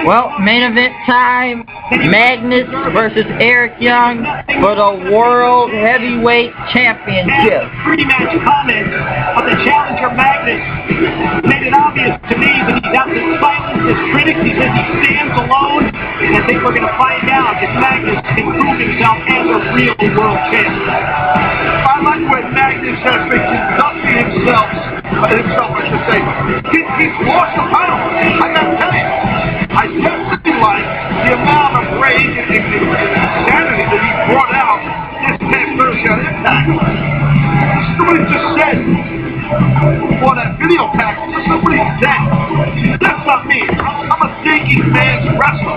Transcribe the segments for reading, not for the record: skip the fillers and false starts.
Well, main event time, Magnus versus Eric Young for the World Heavyweight Championship. Pre-match comments of the challenger Magnus made it obvious to me that he's out to silence his critics. He says he stands alone, and I think we're going to find out if Magnus can prove himself as a real world champion. I like when Magnus has been conducting himself, I should say. He's lost the title. I got to tell you, I definitely like the amount of rage and insanity that he brought out this past Thursday on Impact. Somebody just said, for that video package, somebody's dead. That's not me. I'm a thinking man's wrestler.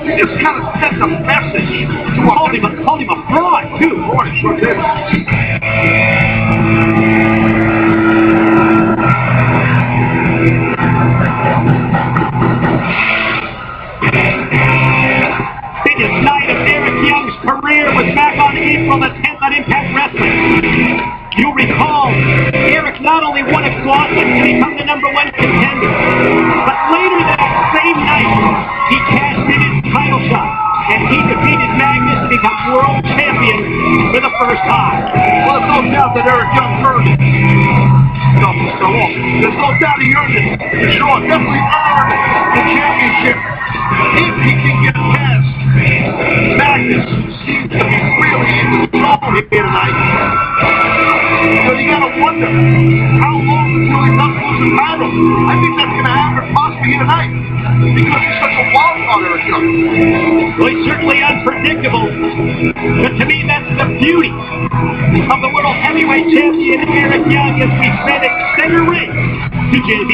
He just kind of sent a message to called him a fraud, too. Fraud, sure did. Biggest night of Eric Young's career was back on April the 10th on Impact Wrestling. You'll recall, Eric not only won a gauntlet to become the #1 contender, but later that same night, he cashed in his title shot, and he defeated Magnus to become world champion for the first time. Well, there's no doubt that Eric Young earned it. There's no doubt he earned it. Sure, definitely earned the championship. If he can get past Magnus, seems to be really in the zone here tonight. So you gotta wonder, how long until he does lose the title? I think that's gonna happen possibly here tonight, because he's such a wild card, Eric Young. Well, he's certainly unpredictable, but to me that's the beauty of the World Heavyweight Champion Eric Young, as we send it center ring to JB.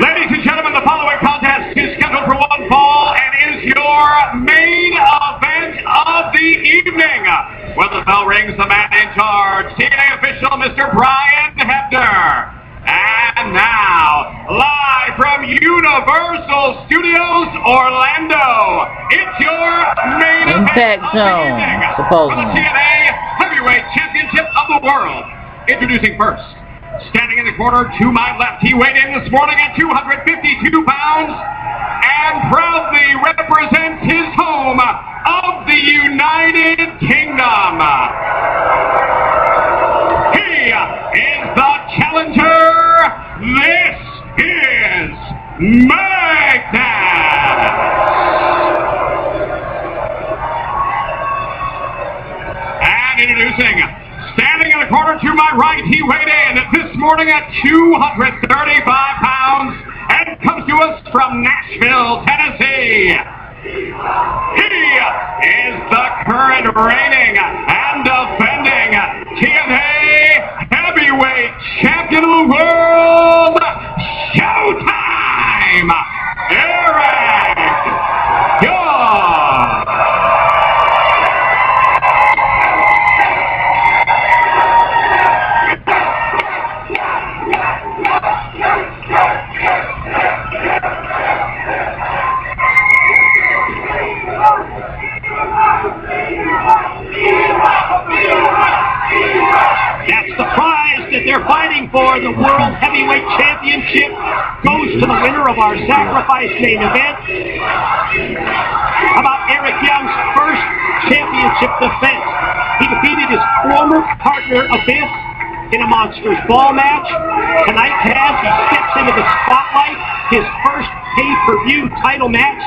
Ladies and gentlemen, the following contest is scheduled for one fall and is your main event of the evening. When the bell rings, the man in charge, TNA official Mr. Brian Hebner. And now, live from Universal Studios Orlando, it's your main Impact event Zone, of the evening supposedly. for the TNA Heavyweight Championship of the World. Introducing first, standing in the corner to my left, he weighed in this morning at 252 pounds and proudly represents his home of the United Kingdom. He is the challenger. This is Magnus. And introducing, standing in the corner to my right, he weighed in this morning at 235 pounds and comes to us from Nashville, Tennessee. He is the current reigning and defending TNA Heavyweight Champion of the World, Showtime, Eric Young. That's the prize that they're fighting for. The World Heavyweight Championship goes to the winner of our sacrifice main event. How about Eric Young's first championship defense? He defeated his former partner, Abyss, in a Monsters Ball match. Tonight, Taz, he steps into the spotlight, his first pay-per-view title match.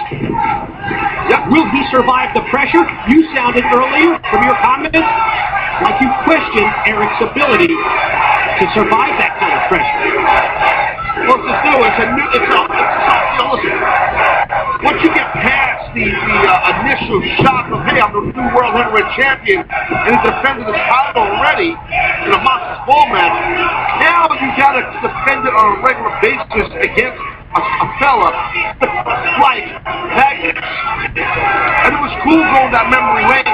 Will he survive the pressure? You sounded earlier from your comments like you questioned Eric's ability to survive that kind of pressure. What's this do? Listen, once you get past the initial shock of, hey, I'm the new World Heavyweight Champion, and he defended the title already in a Monsters Ball match, now you got to defend it on a regular basis against a fella like Magnus. And it was cool going down memory lane,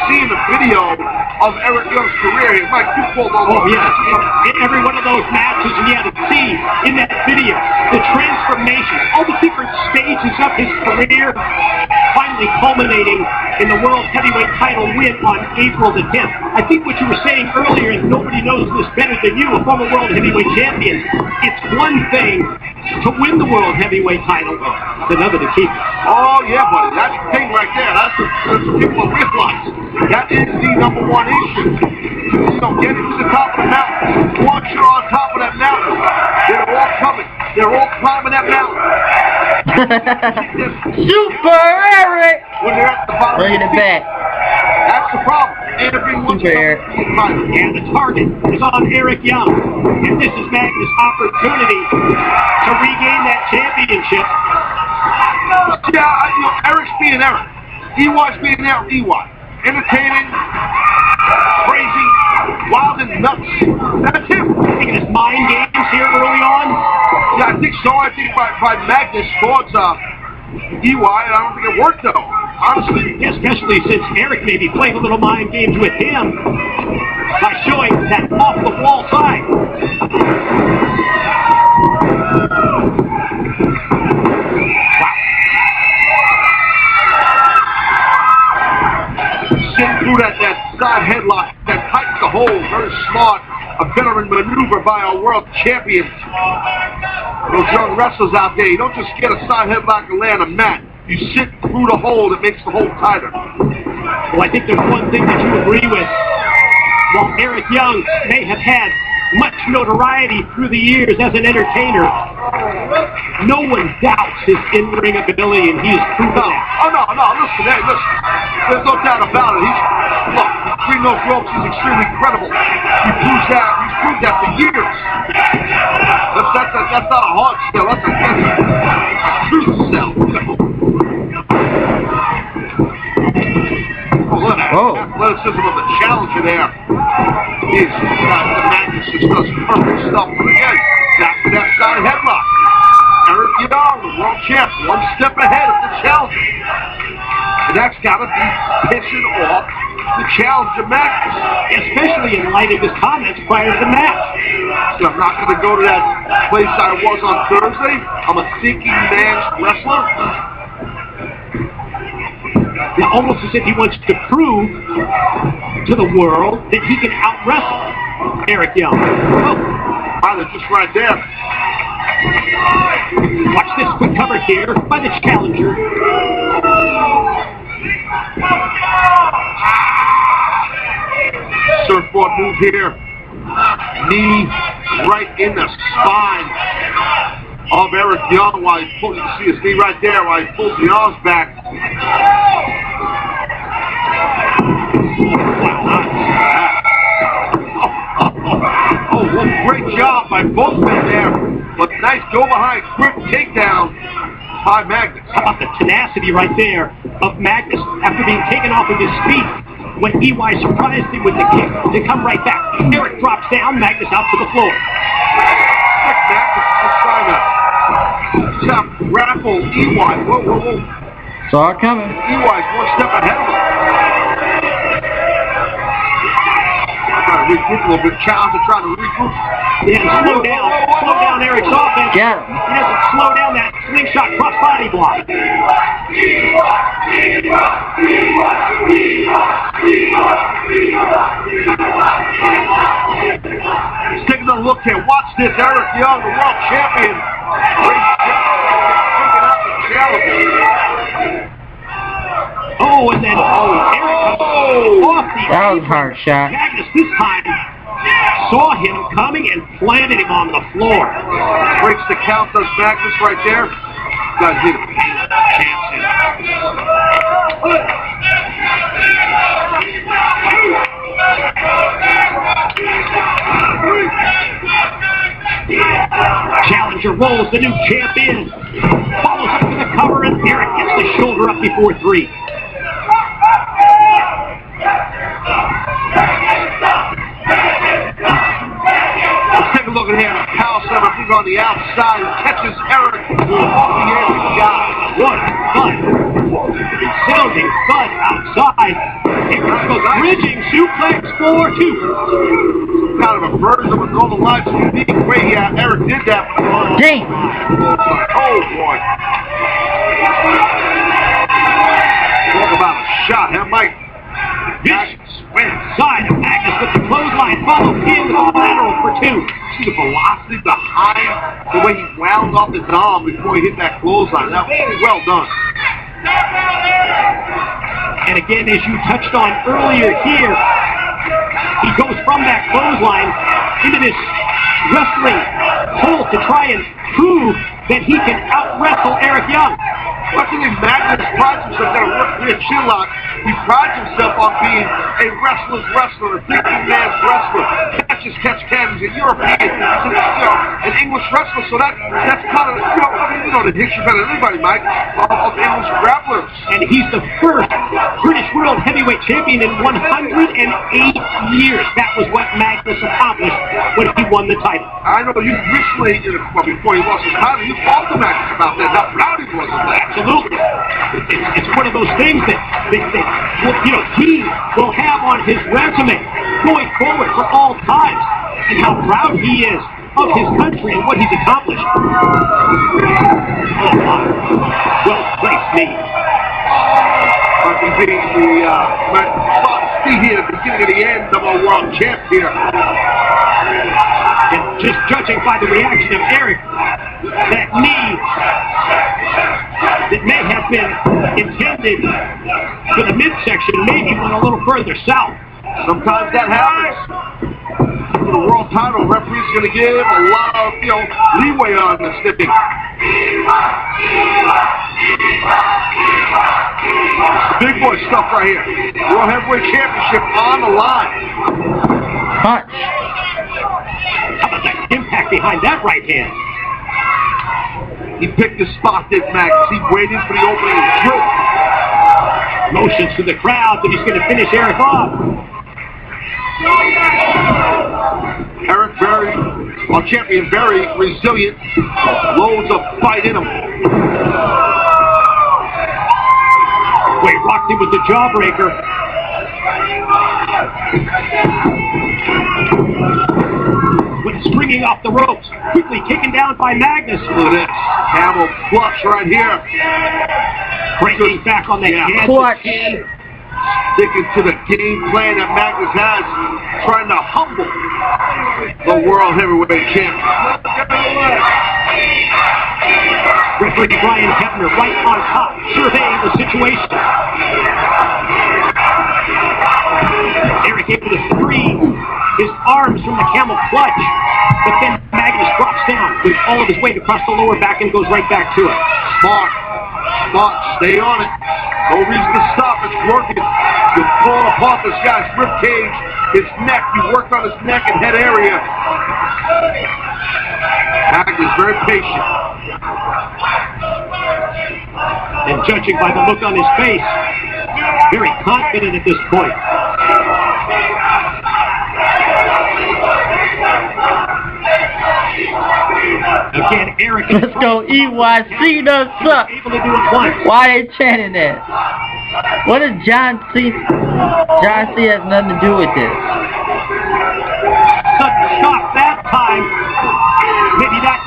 seeing the video of Eric Young's career. He's like, you pulled all Oh, yeah. In every one of those matches, you had to see in that video the transformation, all the different stages of his career, finally culminating in the World Heavyweight title win on April the 10th. I think what you were saying earlier, and nobody knows this better than you, a former World Heavyweight champion, it's one thing to win the World Heavyweight title, it's another to keep it. Oh, yeah, buddy. That's the thing right there. That's what people realize. That is the number one issue. You know, getting to the top of the mountain. Once you're on top of that mountain, they're all coming. They're all climbing that mountain. Super Eric! When they're at the bottom Bringing it back. That's the problem. Everyone's Super Eric. And the target is on Eric Young. And this is Magnus' opportunity to regain that championship. Yeah, you know, Eric's being Eric. EY's being EY. Entertaining, crazy, wild and nuts. That's him. Taking his mind games here early on. Yeah, I think so. I think by Magnus towards EY, and I don't think it worked though. Honestly. Yeah, especially since Eric may be playing a little mind games with him by showing that off-the-wall side. Sitting through that side headlock that tightens the hold. Very smart. A veteran maneuver by our world champions. Those young wrestlers out there, you don't just get a side headlock and land a mat. You sit through the hold, it makes the hold tighter. Well, I think there's one thing that you agree with. While Eric Young may have had much notoriety through the years as an entertainer, no one doubts his in-ring ability, and he has proven that. Oh, no, listen, hey, listen. There's no doubt about it. Look, between those ropes, he's extremely credible. He's proved that for years. That's not a hard sell, that's a truth sell. Oh, look at that. Athleticism of the challenger there. Is the Magnus just does perfect stuff. But again, after that side headlock, Eric Young, the world champ, one step ahead of the challenger. And that's got to be pissing off the challenger Magnus. Especially in light of his comments prior to the match. I'm not going to go to that place I was on Thursday. I'm a thinking man's wrestler. It's almost as if he wants to prove to the world that he can out-wrestle Eric Young. Oh. They're just right there. Watch this quick cover here by the challenger. Surfboard move here. Knee right in the spine of Eric Young while he's pulling, you can see his knee right there while he pulls the arms back. Oh, what a great job by both men there. But nice go behind, quick takedown by Magnus. How about the tenacity right there of Magnus after being taken off of his feet when EY surprised him with the kick to come right back. Eric drops down, Magnus out to the floor. Magnus is trying to grapple EY. Whoa. Saw it coming. EY's one step ahead of him. Trying to regroup a little bit. Challenger trying to regroup. Yeah, slow down Eric's offense. Get him. He doesn't slow down that slingshot cross body block. Let's take another look here. Watch this. Eric Young, the world champion. Great job taking out the challenger. Oh, and then Eric off the That was a hard shot. Magnus this time saw him coming and planted him on the floor. Breaks the count, does Magnus right there. Got hit him. Challenger rolls the new champ in. Follows up with a cover, and Eric gets the shoulder up before three. Let's take a look at here. The power center, I think, on the outside. Catches Eric off the air. What a thud. Sounding thud outside. Eric goes bridging suplex for 2. Kind of a version with all the lights in a unique way. Yeah, Eric did that. Dang. Oh, boy. Talk about a shot, huh, Mike? Vicious went inside of Magnus with the clothesline, followed in with a lateral for 2. See the velocity behind the way he wound off his arm before he hit that clothesline. That was well done. And again, as you touched on earlier here, he goes from that clothesline into this wrestling hole to try and prove that he can out-wrestle Eric Young. Luckily, Magnus prides himself on a rear chin lock. He prides himself on being a wrestler's wrestler, a 15-man's wrestler. Catch cans, a European, an English wrestler. So that's kind of, you know the history better than anybody, Mike, of English grapplers. And he's the first British World Heavyweight Champion in 108 years. That was what Magnus accomplished when he won the title. I know you recently, before he lost his title, you talked to Magnus about that, how proud he was of that. Absolutely. It's one of those things that he will have on his resume going forward for all times, and how proud he is of his country and what he's accomplished. Oh my. Well placed knee. I can see here at the beginning of the end of our world champ here. And just judging by the reaction of Eric, that knee that may have been intended for the midsection maybe went a little further south. Sometimes that happens. For the world title, referee's going to give a lot of, leeway on the snipping. Big boy stuff right here. World Heavyweight Championship on the line. Punch. How about that impact behind that right hand? He picked his spot, did Magnus. He waited for the opening of the throat. Motions to the crowd that he's going to finish Eric off. Eric very, our champion, very resilient. Loads of fight in him. Wait, rocked him with the jawbreaker. Went springing off the ropes, quickly taken down by Magnus. Look at this. Camel clutch right here. Breaking back on the head. Clutch. Sticking to the game plan that Magnus has, trying to humble the World Heavyweight Champion. Referee Brian Hebner right on top, surveying the situation. Eric able to free his arms from the camel clutch, but then Magnus drops down with all of his weight across the lower back and goes right back to it. Smart, stay on it. No reason to stop, it's working. You pull apart this guy's rib cage, his neck, you worked on his neck and head area. Magnus very patient. And judging by the look on his face, very confident at this point. Again, Eric. Let's go EYC does suck. Able to do it once. Why they chanting that? What does John C? John C has nothing to do with this. Sudden stop that time. Maybe that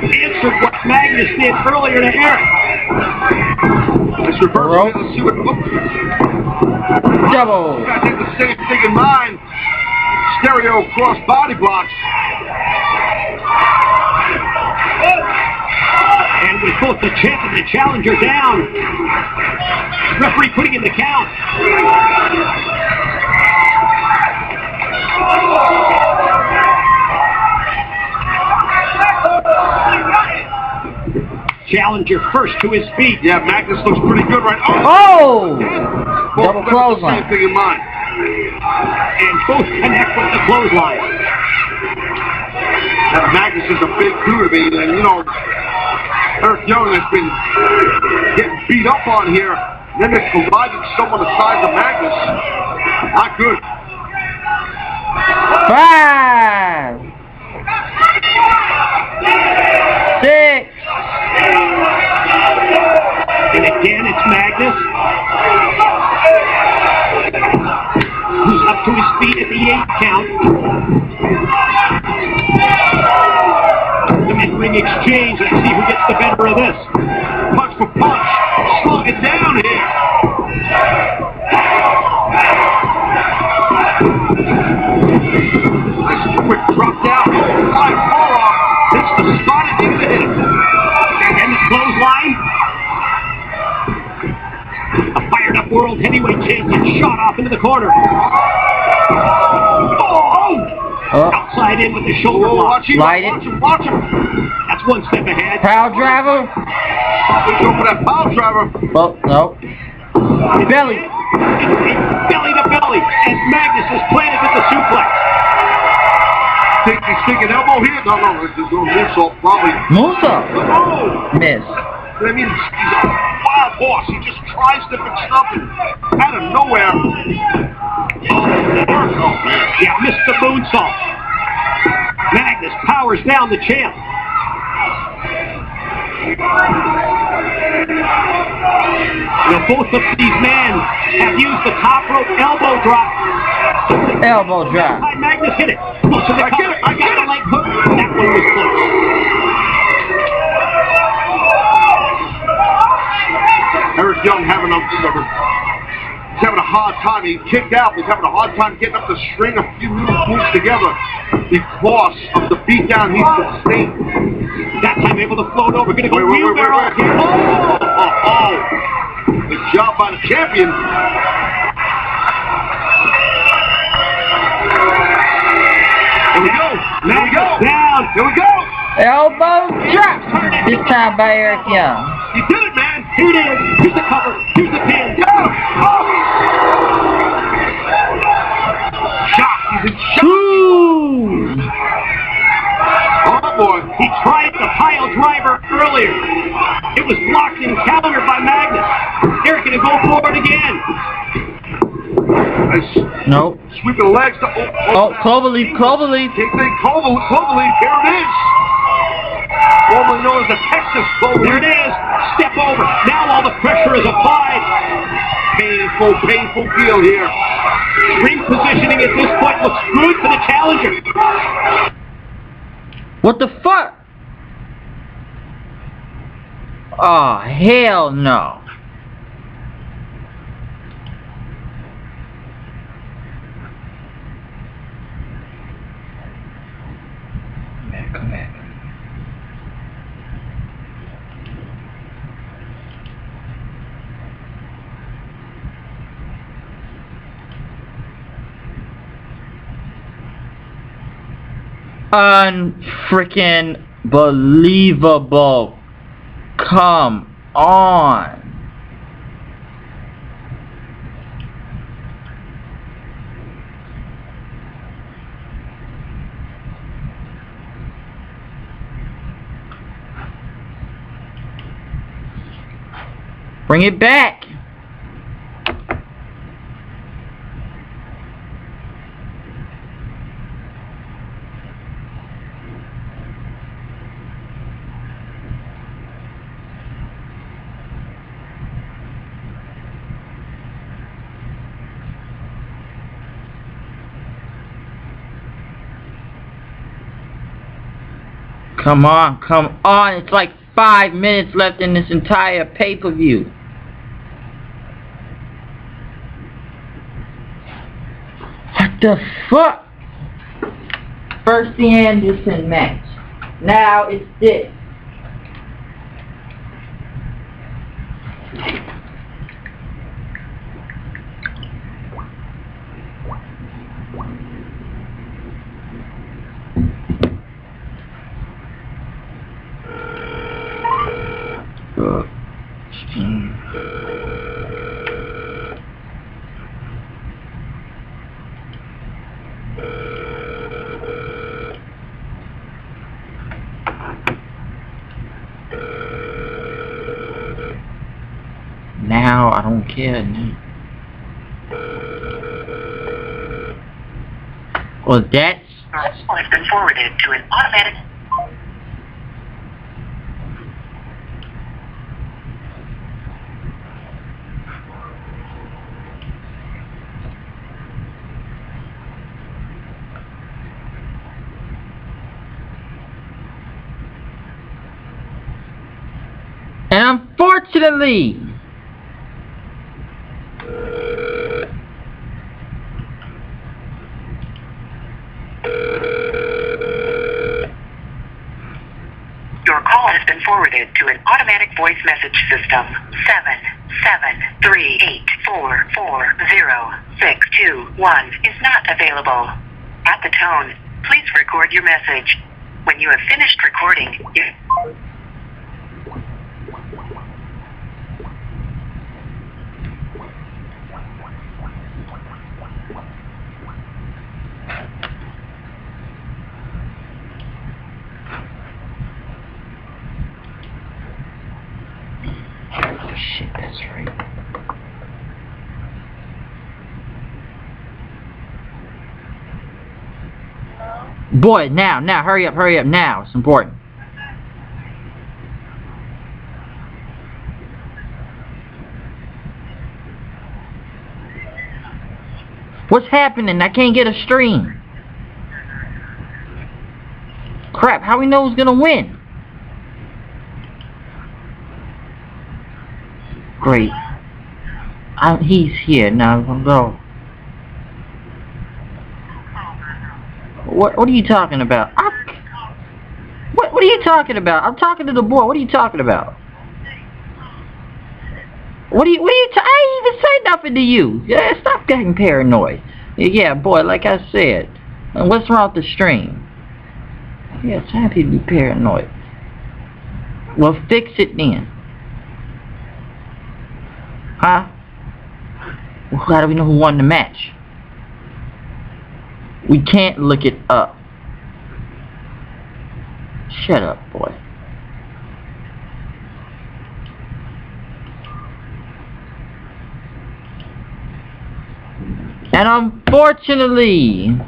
answered what Magnus did earlier to Eric. Let's reverse it. Let's see what it looks like. Double. You guys have the same thing in mind. Stereo cross body blocks. And with both the champ and the challenger down, referee putting in the count. Challenger first to his feet. Yeah, Magnus looks pretty good right now. Oh! Both Double clothesline. Same thing in mind. And both connect with the clothesline. Now, Magnus is a big dude, and Eric Young has been getting beat up on here. Then they collided someone the size of Magnus. Not good. 5. Magnus, who's up to his feet at the 8 count. The mid-ring exchange. Let's see who gets the better of this. Punch for punch. Slow it down here. Nice quick drop down. Side forearm. Hits the spot and into the hip. And the clothesline. A fired-up world heavyweight champion shot off into the corner. Oh! Outside in with the shoulder block. Light it. Watch him. That's one step ahead. Power driver. Let's go for that power driver. Oh, no. Belly. It's belly to belly as Magnus is planted with the suplex. Think he's thinking elbow here? No, this is doing moonsault probably. Moonsault. Oh! Miss. I mean, he's a wild horse. He just tries different stuff and out of nowhere. Yeah, missed the moonsault. Magnus powers down the champ. Now both of these men have used the top rope elbow drop. Elbow drop. Magnus hit it. Look to the cover. I got the leg hook. That one was close. Eric Young having he's having a hard time. He kicked out. He's having a hard time getting up to string a few moves together because of the beatdown he's sustained. That time able to float over. Gonna go wheelbarrow. Oh! Good job by the champion. Here we go. There we go. Down. Here we go. Elbow drop. This time by Eric Young. You did it, man. Here it is. Here's the cover. Here's the pin. Oh! Shock. He's in shock. Ooh. Oh, boy. He tried the pile driver earlier. It was blocked and countered by Magnus. Eric gonna go for it again. Nice. Nope. Sweep the legs. Oh, Cloverleaf. Cloverleaf. Here it is. Formerly known as the Texas Cloverleaf. There it is. Step over. Now all the pressure is applied. Painful deal here. Ring positioning at this point looks good for the challenger. What the fuck? Oh, hell no. Come back. Unfreaking believable. Come on. Bring it back. Come on, it's like 5 minutes left in this entire pay-per-view. What the fuck? First the Anderson match. Now it's this. Now I don't care now. Well, that's has been forwarded to an automatic. And unfortunately, your call has been forwarded to an automatic voice message system. 773844061 is not available. At the tone, please record your message. When you have finished recording, you... oh shit, that's right. Boy, now, hurry up, now. It's important. What's happening? I can't get a stream. Crap, how we know who's gonna win? Great. He's here now. Go. What are you talking about? What are you talking about? I'm talking to the boy. What are you talking about? I ain't even say nothing to you. Yeah, stop getting paranoid. Yeah, boy, like I said. And what's wrong with the stream? Yeah, it's time for you to be paranoid. Well, fix it then. Huh? Well, how do we know who won the match? We can't look it up. Shut up, boy. And unfortunately,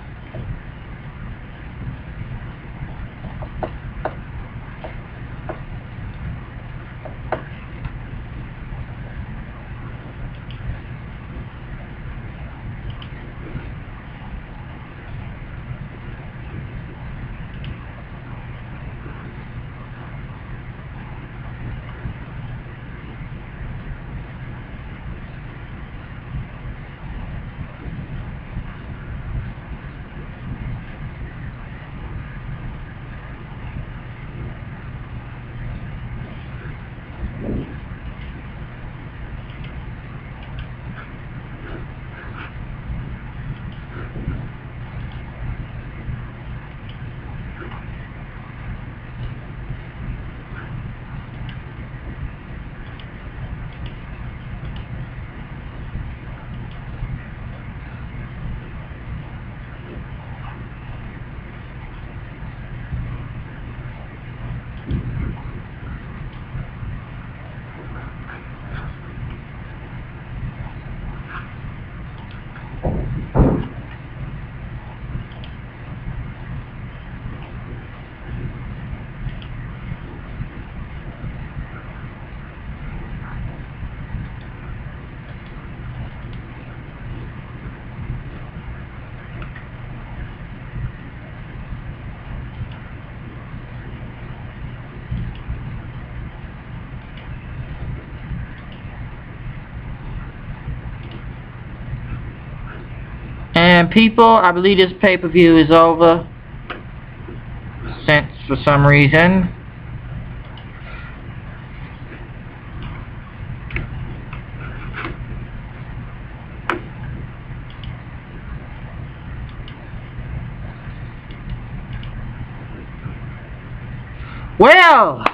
and people, I believe this pay-per-view is over. Since for some reason. Well,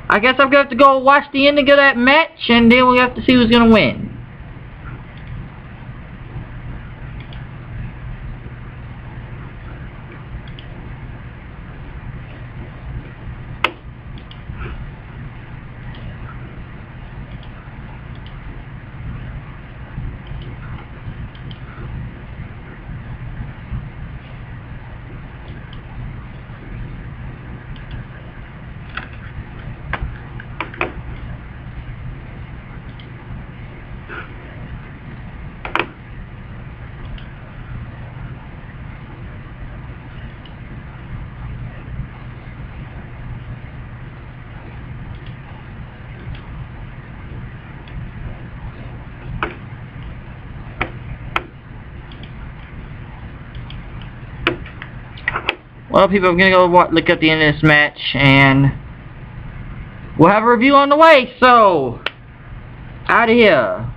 I guess I'm going to have to go watch the ending of that match, and then we'll have to see who's going to win. Well, people, I'm going to go look at the end of this match, and we'll have a review on the way, so, out of here.